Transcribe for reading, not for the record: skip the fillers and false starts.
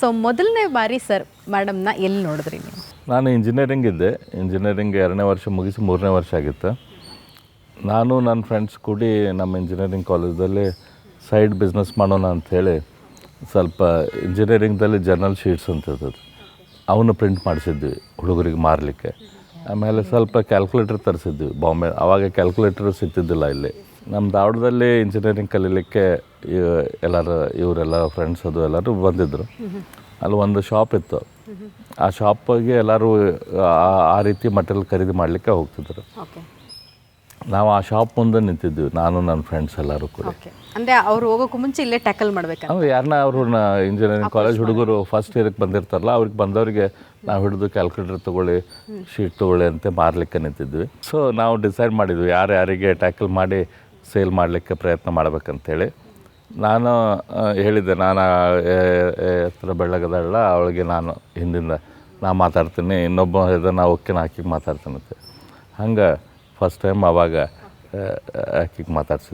So ಮೊದಲನೇ ಬಾರಿ sir ಮೇಡಮ್ನ ಎಲ್ಲಿ ನೋಡಿದ್ರಿ ನೀವು? ನಾನು ಇಂಜಿನಿಯರಿಂಗ್ ಇದ್ದೆ. ಇಂಜಿನಿಯರಿಂಗ್ 2ನೇ ವರ್ಷ ಮುಗಿಸಿ 3ನೇ ವರ್ಷ ಆಗಿತ್ತು. ನಾನು ನನ್ನ ಫ್ರೆಂಡ್ಸ್ ಕೂಡಿ ನಮ್ಮ ಇಂಜಿನಿಯರಿಂಗ್ ಕಾಲೇಜಲ್ಲಿ ಸೈಡ್ ಬಿಸ್ನೆಸ್ ಮಾಡೋಣ ಅಂಥೇಳಿ ಸ್ವಲ್ಪ ಇಂಜಿನಿಯರಿಂಗ್ದಲ್ಲಿ ಜರ್ನಲ್ ಶೀಟ್ಸ್ ಅಂತ ಇರ್ತದೆ, ಅವನು ಪ್ರಿಂಟ್ ಮಾಡಿಸಿದ್ವಿ ಹುಡುಗರಿಗೆ ಮಾರಲಿಕ್ಕೆ. ಆಮೇಲೆ ಸ್ವಲ್ಪ ಕ್ಯಾಲ್ಕುಲೇಟರ್ ತರಿಸಿದ್ವಿ ಬಾಂಬೆ. ಆವಾಗ ಕ್ಯಾಲ್ಕುಲೇಟರ್ ಸಿಗ್ತಿದ್ದಿಲ್ಲ ಇಲ್ಲಿ. ನಮ್ಮ ಧಾರವಾಡದಲ್ಲಿ ಇಂಜಿನಿಯರಿಂಗ್ ಕಲೀಲಿಕ್ಕೆ ಎಲ್ಲರೂ ಇವರೆಲ್ಲ ಫ್ರೆಂಡ್ಸ್ ಅದು ಎಲ್ಲರೂ ಬಂದಿದ್ದರು. ಅಲ್ಲಿ ಒಂದು ಶಾಪ್ ಇತ್ತು. ಆ ಶಾಪಿಗೆ ಎಲ್ಲರೂ ಆ ರೀತಿ ಮಟೀರಿಯಲ್ ಖರೀದಿ ಮಾಡಲಿಕ್ಕೆ ಹೋಗ್ತಿದ್ರು. ನಾವು ಆ ಶಾಪ್ ಮುಂದೆ ನಿಂತಿದ್ವಿ, ನಾನು ನನ್ನ ಫ್ರೆಂಡ್ಸ್ ಎಲ್ಲರೂ ಕೂಡ. ಅಂದರೆ ಅವ್ರು ಹೋಗೋಕ್ಕೂ ಮುಂಚೆ ಇಲ್ಲೇ ಟ್ಯಾಕಲ್ ಮಾಡ್ಬೇಕು. ನಾವು ಯಾರನ್ನ ಅವರು ಇಂಜಿನಿಯರಿಂಗ್ ಕಾಲೇಜ್ ಹುಡುಗರು ಫಸ್ಟ್ ಇಯರ್ಗೆ ಬಂದಿರ್ತಾರಲ್ಲ, ಅವ್ರಿಗೆ ಬಂದವರಿಗೆ ನಾವು ಹಿಡಿದು ಕ್ಯಾಲ್ಕುಲೇಟರ್ ತೊಗೊಳ್ಳಿ, ಶೀಟ್ ತೊಗೊಳ್ಳಿ ಅಂತ ಮಾರಲಿಕ್ಕೆ ನಿಂತಿದ್ವಿ. ಸೊ ನಾವು ಡಿಸೈಡ್ ಮಾಡಿದ್ವಿ ಯಾರಿಗೆ ಟ್ಯಾಕಲ್ ಮಾಡಿ ಸೇಲ್ ಮಾಡಲಿಕ್ಕೆ ಪ್ರಯತ್ನ ಮಾಡ್ಬೇಕಂತೇಳಿ. ನಾನು ಹೇಳಿದ್ದೆ, ನಾನು ಎತ್ತರ ಬೆಳ್ಳಗದಲ್ಲ, ಅವಳಿಗೆ ನಾನು ಹಿಂದಿಂದ ನಾ ಮಾತಾಡ್ತೀನಿ, ಇನ್ನೊಬ್ಬ ಇದನ್ನು ಓಕೆ ಆಕಿಗೆ ಮಾತಾಡ್ತೀನಂತೆ. ಹಂಗೆ ಫಸ್ಟ್ ಟೈಮ್ ಆವಾಗ ಆಕಿಗೆ ಮಾತಾಡ್ಸಿದ್ದೆ.